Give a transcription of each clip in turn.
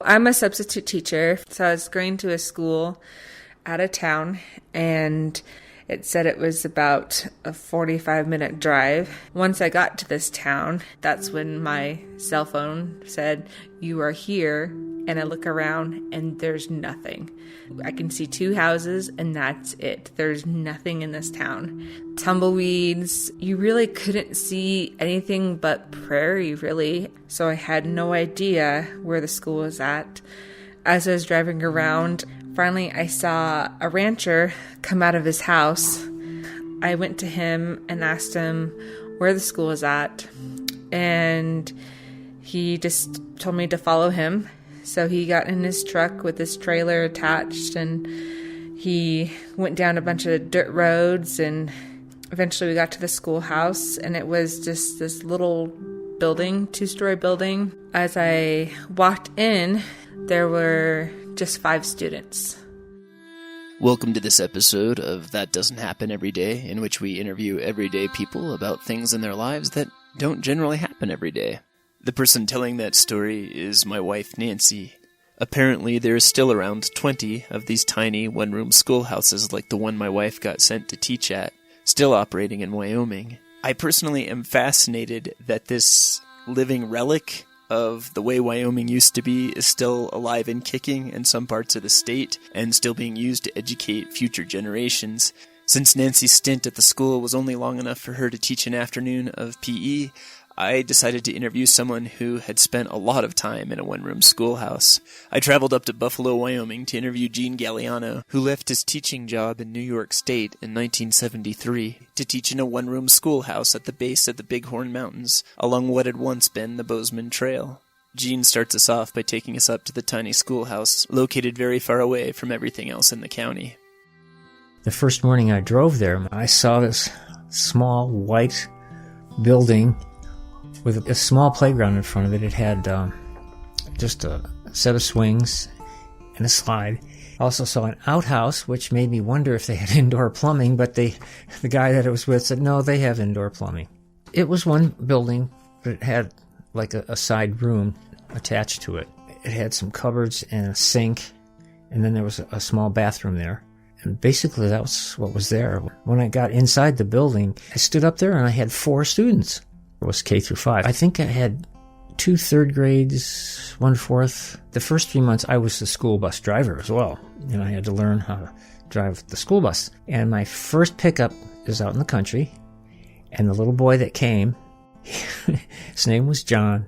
I'm a substitute teacher, so I was going to a school out of town, and it said it was about a 45-minute drive. Once I got to this town, that's when my cell phone said, "You are here," and I look around, and there's nothing. I can see 2 houses, and that's it. There's nothing in this town. Tumbleweeds. You really couldn't see anything but prairie, really. So I had no idea where the school was at. As I was driving around, finally I saw a rancher come out of his house. I went to him and asked him where the school was at, and he just told me to follow him. So he got in his truck with his trailer attached, and he went down a bunch of dirt roads, and eventually we got to the schoolhouse, and it was just this little building, 2-story building. As I walked in, there were just 5 students. Welcome to this episode of That Doesn't Happen Every Day, in which we interview everyday people about things in their lives that don't generally happen every day. The person telling that story is my wife, Nancy. Apparently, there is still around 20 of these tiny one-room schoolhouses like the one my wife got sent to teach at, still operating in Wyoming. I personally am fascinated that this living relic of the way Wyoming used to be is still alive and kicking in some parts of the state and still being used to educate future generations. Since Nancy's stint at the school was only long enough for her to teach an afternoon of PE, I decided to interview someone who had spent a lot of time in a one-room schoolhouse. I traveled up to Buffalo, Wyoming to interview Gene Gagliano, who left his teaching job in New York State in 1973 to teach in a one-room schoolhouse at the base of the Bighorn Mountains, along what had once been the Bozeman Trail. Gene starts us off by taking us up to the tiny schoolhouse, located very far away from everything else in the county. The first morning I drove there, I saw this small white building with a small playground in front of it. It had just a set of swings and a slide. I also saw an outhouse, which made me wonder if they had indoor plumbing, but the guy that I was with said, no, they have indoor plumbing. It was one building, but it had like a side room attached to it. It had some cupboards and a sink, and then there was a small bathroom there. And basically that was what was there. When I got inside the building, I stood up there and I had 4 students. It was K through 5. I think I had 2 third grades, 1 fourth. The first 3 months I was the school bus driver as well, and I had to learn how to drive the school bus. And my first pickup is out in the country, and the little boy that came, his name was John,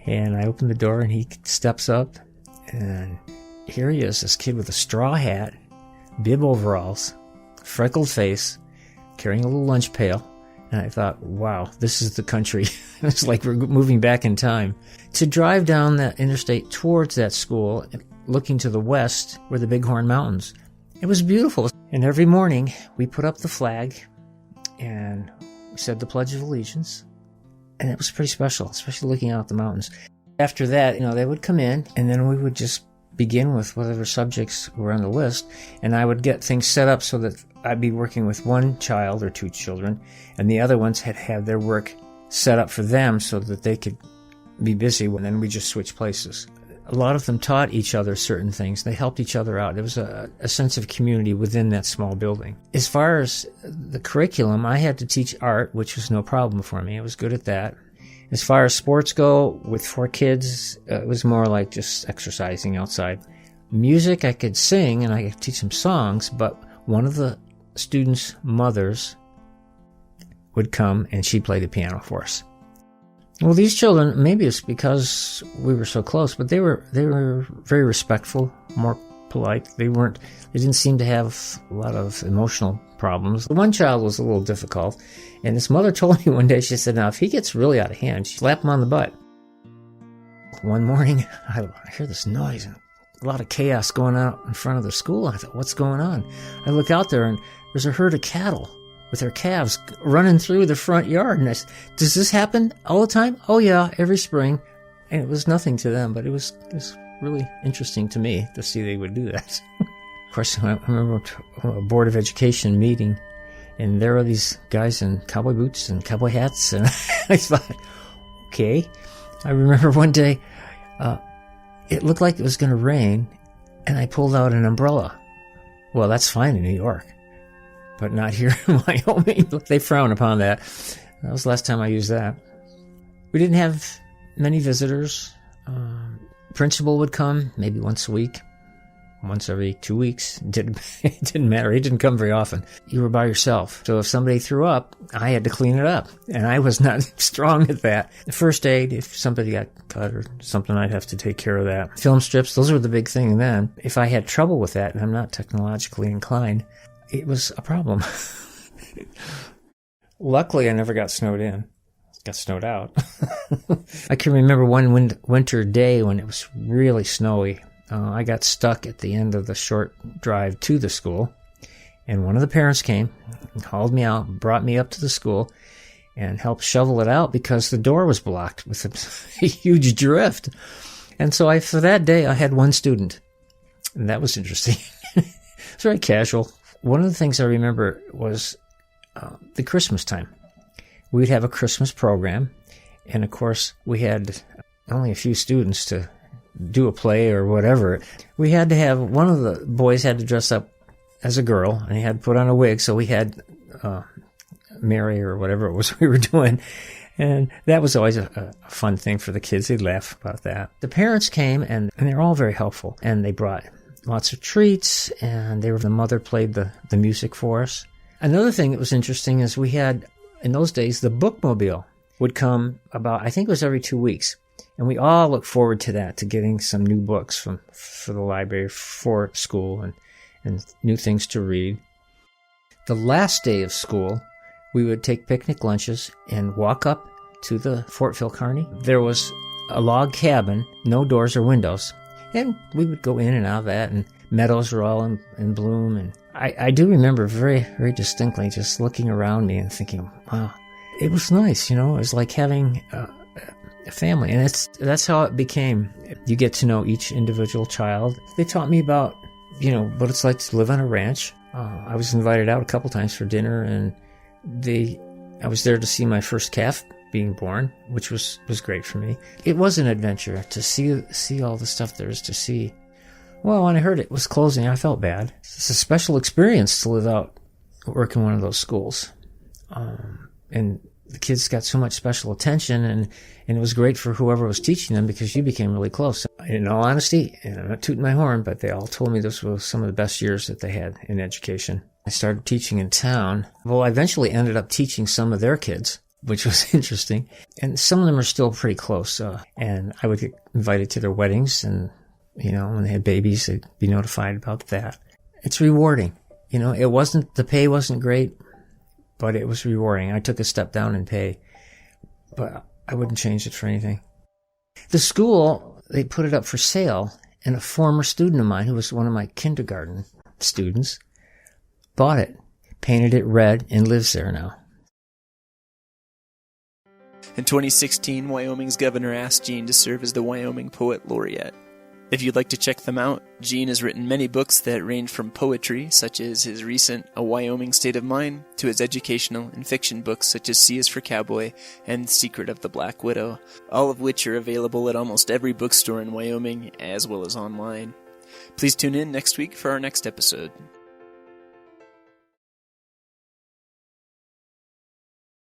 and I opened the door and he steps up, and here he is, this kid with a straw hat, bib overalls, freckled face, carrying a little lunch pail. And I thought, wow, this is the country. It's like we're moving back in time. To drive down that interstate towards that school, looking to the west were the Bighorn Mountains. It was beautiful. And every morning we put up the flag and we said the Pledge of Allegiance. And it was pretty special, especially looking out the mountains. After that, they would come in, and then we would just begin with whatever subjects were on the list. And I would get things set up so that I'd be working with 1 child or 2 children, and the other ones had their work set up for them so that they could be busy, and then we just switched places. A lot of them taught each other certain things. They helped each other out. There was a sense of community within that small building. As far as the curriculum, I had to teach art, which was no problem for me. I was good at that. As far as sports go, with 4 kids, it was more like just exercising outside. Music, I could sing and I could teach them songs, but one of the students' mothers would come and she'd play the piano for us. Well, these children, maybe it's because we were so close, but they were very respectful, more polite. They didn't seem to have a lot of emotional problems. One child was a little difficult, and his mother told me one day, she said, now if he gets really out of hand, she slapped him on the butt. One morning, I hear this noise and a lot of chaos going on in front of the school. I thought, what's going on? I look out there and there's a herd of cattle with their calves running through the front yard. And I said, does this happen all the time? Oh yeah, every spring. And it was nothing to them, but it was really interesting to me to see they would do that. Of course, I remember a Board of Education meeting, and there were these guys in cowboy boots and cowboy hats, and I thought, okay. I remember one day, it looked like it was going to rain, and I pulled out an umbrella. Well, that's fine in New York, but not here in Wyoming. They frown upon that. That was the last time I used that. We didn't have many visitors. Principal would come maybe once a week, once every 2 weeks. It didn't matter. He didn't come very often. You were by yourself. So if somebody threw up, I had to clean it up. And I was not strong at that. The first aid, if somebody got cut or something, I'd have to take care of that. Film strips, those were the big thing then. If I had trouble with that, and I'm not technologically inclined, it was a problem. Luckily, I never got snowed in. Got snowed out. I can remember one winter day when it was really snowy. I got stuck at the end of the short drive to the school, and one of the parents came and hauled me out, brought me up to the school, and helped shovel it out because the door was blocked with a huge drift. And so for that day, I had one student, and that was interesting. It's very casual. One of the things I remember was the Christmas time. We'd have a Christmas program, and of course, we had only a few students to do a play or whatever. We had to have, one of the boys had to dress up as a girl, and he had to put on a wig, so we had Mary or whatever it was we were doing, and that was always a fun thing for the kids. They'd laugh about that. The parents came, and they're all very helpful, and they brought lots of treats, and the mother played the music for us. Another thing that was interesting is we had, in those days, the bookmobile would come about, I think it was every 2 weeks. And we all looked forward to that, to getting some new books for the library, for school, and new things to read. The last day of school, we would take picnic lunches and walk up to the Fort Phil Kearny. There was a log cabin, no doors or windows. And we would go in and out of that, and meadows were all in bloom. And I do remember very, very distinctly just looking around me and thinking, wow, it was nice, It was like having a family. And that's how it became. You get to know each individual child. They taught me about, what it's like to live on a ranch. I was invited out a couple times for dinner, and I was there to see my first calf being born, which was great for me. It was an adventure to see all the stuff there is to see. Well, when I heard it was closing, I felt bad. It's a special experience to live out, work in one of those schools. And the kids got so much special attention, and it was great for whoever was teaching them because you became really close. In all honesty, and I'm not tooting my horn, but they all told me this was some of the best years that they had in education. I started teaching in town. Well, I eventually ended up teaching some of their kids, which was interesting. And some of them are still pretty close. And I would get invited to their weddings, and, when they had babies, they'd be notified about that. It's rewarding. The pay wasn't great, but it was rewarding. I took a step down in pay, but I wouldn't change it for anything. The school, they put it up for sale, and a former student of mine, who was one of my kindergarten students, bought it, painted it red, and lives there now. In 2016, Wyoming's governor asked Gene to serve as the Wyoming Poet Laureate. If you'd like to check them out, Gene has written many books that range from poetry, such as his recent A Wyoming State of Mind, to his educational and fiction books such as C is for Cowboy and Secret of the Black Widow, all of which are available at almost every bookstore in Wyoming, as well as online. Please tune in next week for our next episode.